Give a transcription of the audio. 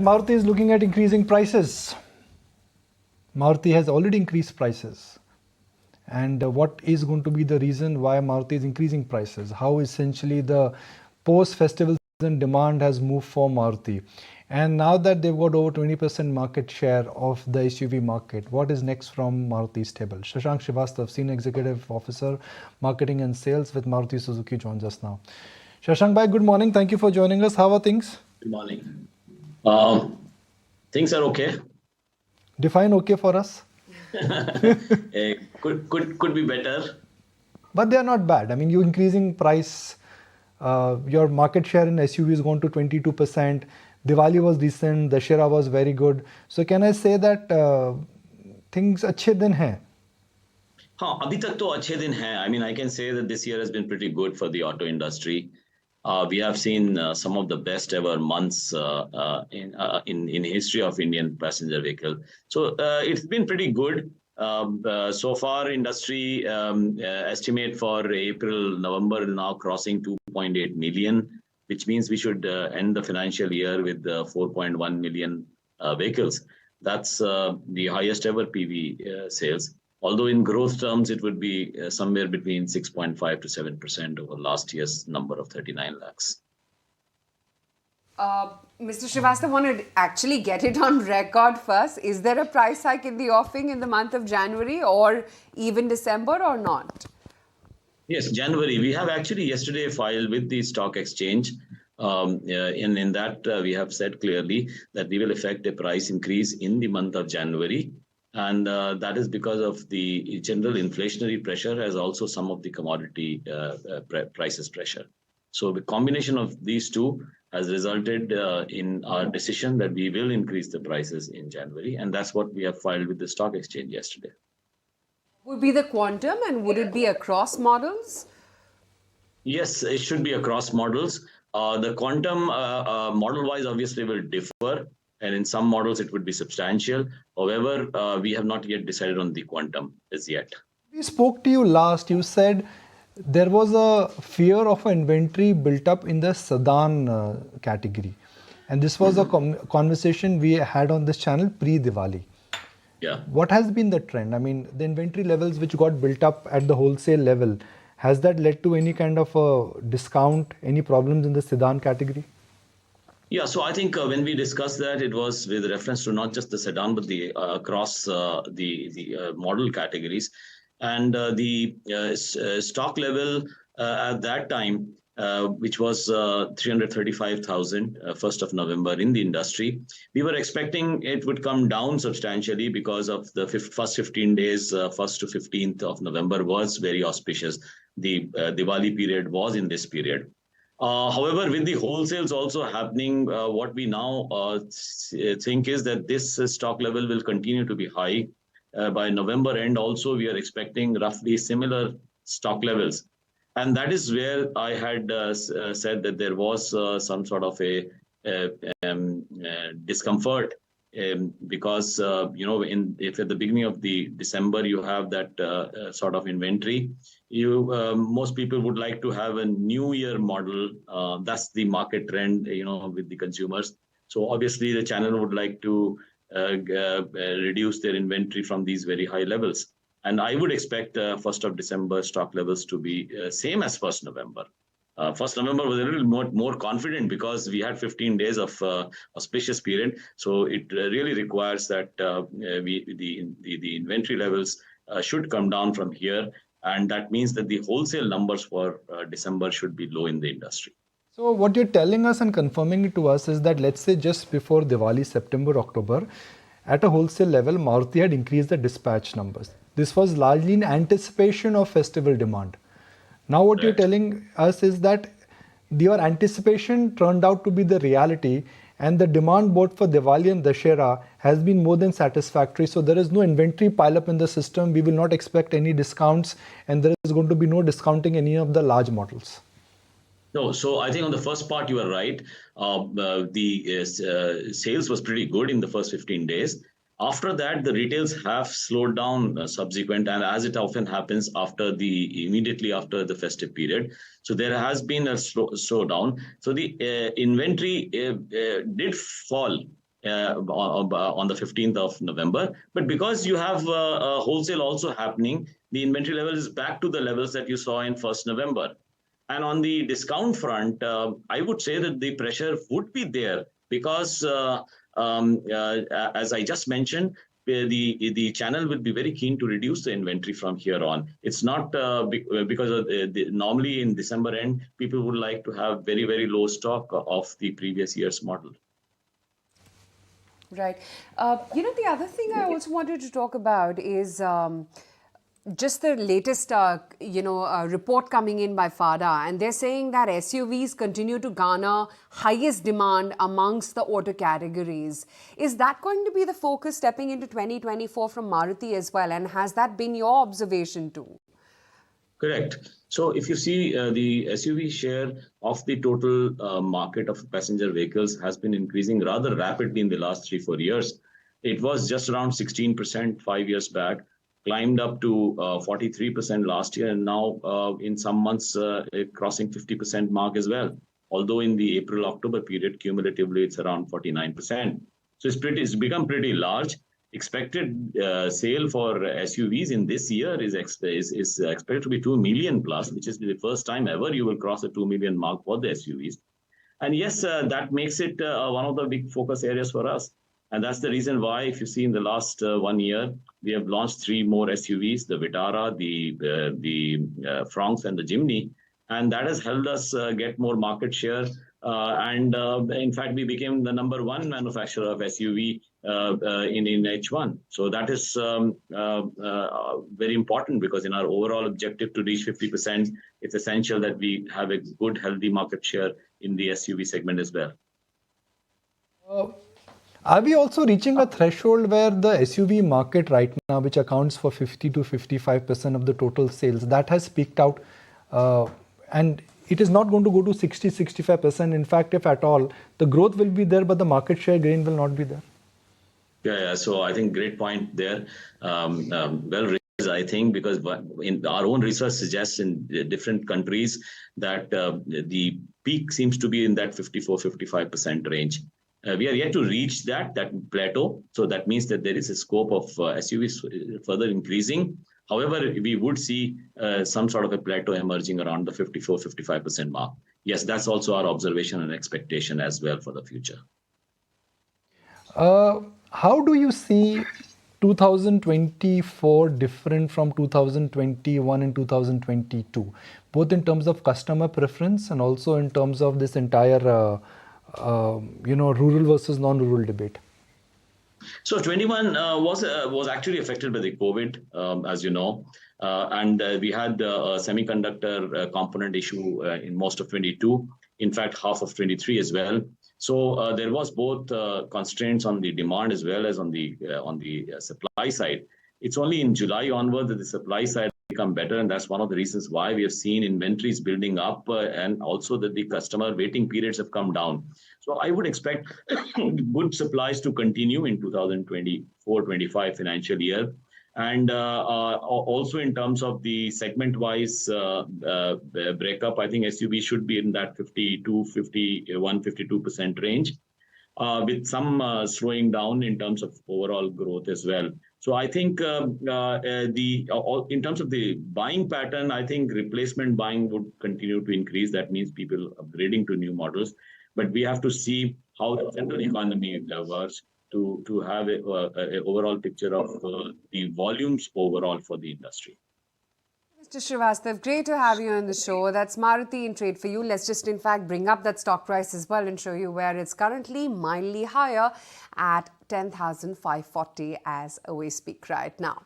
Maruti is looking at increasing prices. Maruti has already increased prices. And what is going to be the reason why Maruti is increasing prices? How essentially the post-festival season demand has moved for Maruti. And now that they've got over 20% market share of the SUV market, what is next from Maruti's table? Shashank Srivastava, Senior Executive Officer, Marketing and Sales with Maruti Suzuki joins us now. Shashank bhai, good morning. Thank you for joining us. How are things? Good morning. Things are okay. Define okay for us. Could be better. But they are not bad. I mean, you increasing price, your market share in SUV is gone to 22%. Diwali was decent, Dussehra was very good. So can I say that things अच्छे दिन हैं? हाँ, अभी तक तो अच्छे दिन हैं. I mean, I can say that this year has been pretty good for the auto industry. We have seen some of the best ever months in history of Indian passenger vehicle. So it's been pretty good. So far, industry estimate for April, November now crossing 2.8 million, which means we should end the financial year with 4.1 million vehicles. That's the highest ever PV sales. Although in growth terms, it would be somewhere between 6.5 to 7% over last year's number of 39 lakhs. Mr. Srivastava, want to actually get it on record first. Is there a price hike in the offing in the month of January or even December or not? Yes, January. We have actually yesterday filed with the stock exchange. In that, we have said clearly that we will effect a price increase in the month of January. And that is because of the general inflationary pressure as also some of the commodity prices pressure. So the combination of these two has resulted in our decision that we will increase the prices in January. And that's what we have filed with the stock exchange yesterday. Would be the quantum and would it be across models? Yes, it should be across models. The quantum model-wise obviously will differ. And in some models, it would be substantial. However, we have not yet decided on the quantum as yet. We spoke to you last. You said there was a fear of an inventory built up in the sedan category. And this was a conversation we had on this channel pre-Diwali. Yeah. What has been the trend? I mean, the inventory levels which got built up at the wholesale level, has that led to any kind of a discount, any problems in the sedan category? Yeah, so I think when we discussed that, it was with reference to not just the sedan, but the across the model categories. And the stock level at that time, which was 335,000, 1st of November in the industry, we were expecting it would come down substantially because of the first 15 days, 1st to 15th of November was very auspicious. The Diwali period was in this period. However, with the wholesales also happening, what we now think is that this stock level will continue to be high. By November end also, we are expecting roughly similar stock levels. And that is where I had said that there was some sort of a discomfort because, if at the beginning of the December you have that sort of inventory, most people would like to have a new year model. That's the market trend, with the consumers. So obviously the channel would like to reduce their inventory from these very high levels. And I would expect 1st of December stock levels to be same as 1st November. 1st November was a little more confident because we had 15 days of auspicious period. So it really requires that the inventory levels should come down from here. And that means that the wholesale numbers for December should be low in the industry. So what you're telling us and confirming it to us is that, let's say just before Diwali, September, October, at a wholesale level, Maruti had increased the dispatch numbers. This was largely in anticipation of festival demand. Now what you're telling us is that your anticipation turned out to be the reality, and the demand both for Diwali and Dussehra has been more than satisfactory. So there is no inventory pile up in the system. We will not expect any discounts, and there is going to be no discounting any of the large models. No, so I think on the first part you are right. The sales was pretty good in the first 15 days. After that, the retails have slowed down subsequent, and as it often happens immediately after the festive period. So there has been a slowdown. So the inventory did fall on the 15th of November. But because you have wholesale also happening, the inventory level is back to the levels that you saw in 1st November. And on the discount front, I would say that the pressure would be there because, as I just mentioned, the channel will be very keen to reduce the inventory from here on. It's not because of normally in December end, people would like to have very, very low stock of the previous year's model. Right. The other thing I also wanted to talk about is just the latest, report coming in by FADA, and they're saying that SUVs continue to garner highest demand amongst the auto categories. Is that going to be the focus stepping into 2024 from Maruti as well? And has that been your observation too? Correct. So if you see the SUV share of the total market of passenger vehicles has been increasing rather rapidly in the last 3-4 years. It was just around 16% 5 years back, climbed up to 43% last year, and now in some months crossing 50% mark as well. Although in the April-October period, cumulatively, it's around 49%. So it's become pretty large. Expected sale for SUVs in this year is expected to be 2 million plus, which is the first time ever you will cross the 2 million mark for the SUVs. And yes, that makes it one of the big focus areas for us. And that's the reason why, if you see in the last 1 year, we have launched 3 more SUVs, the Vitara, the Fronx, and the Jimny. And that has helped us get more market share. In fact, we became the #1 manufacturer of SUV in H1. So that is very important because in our overall objective to reach 50%, it's essential that we have a good, healthy market share in the SUV segment as well. Are we also reaching a threshold where the SUV market right now, which accounts for 50 to 55% of the total sales, that has peaked out and it is not going to go to 60-65%. In fact, if at all, the growth will be there, but the market share gain will not be there. Yeah. So I think great point there. Well raised, I think, because in our own research suggests in different countries that the peak seems to be in that 54-55% range. We are yet to reach that plateau. So that means that there is a scope of SUVs further increasing. However, we would see some sort of a plateau emerging around the 54-55% mark. Yes, that's also our observation and expectation as well for the future. How do you see 2024 different from 2021 and 2022, both in terms of customer preference and also in terms of this entire rural versus non-rural debate? So 21 was actually affected by the COVID, as you know, and we had a semiconductor component issue in most of 22. In fact, half of 23 as well. So there was both constraints on the demand as well as on the supply side. It's only in July onward that the supply side become better, and that's one of the reasons why we have seen inventories building up and also that the customer waiting periods have come down. So I would expect good supplies to continue in 2024-25 financial year. And also in terms of the segment-wise breakup, I think SUV should be in that 52% range, with some slowing down in terms of overall growth as well. So I think in terms of the buying pattern, I think replacement buying would continue to increase. That means people upgrading to new models. But we have to see how the general economy works to have an overall picture of the volumes overall for the industry. Mr. Srivastava, great to have you on the show. That's Maruti in trade for you. Let's just, in fact, bring up that stock price as well and show you where it's currently mildly higher at 10,540 as we speak right now.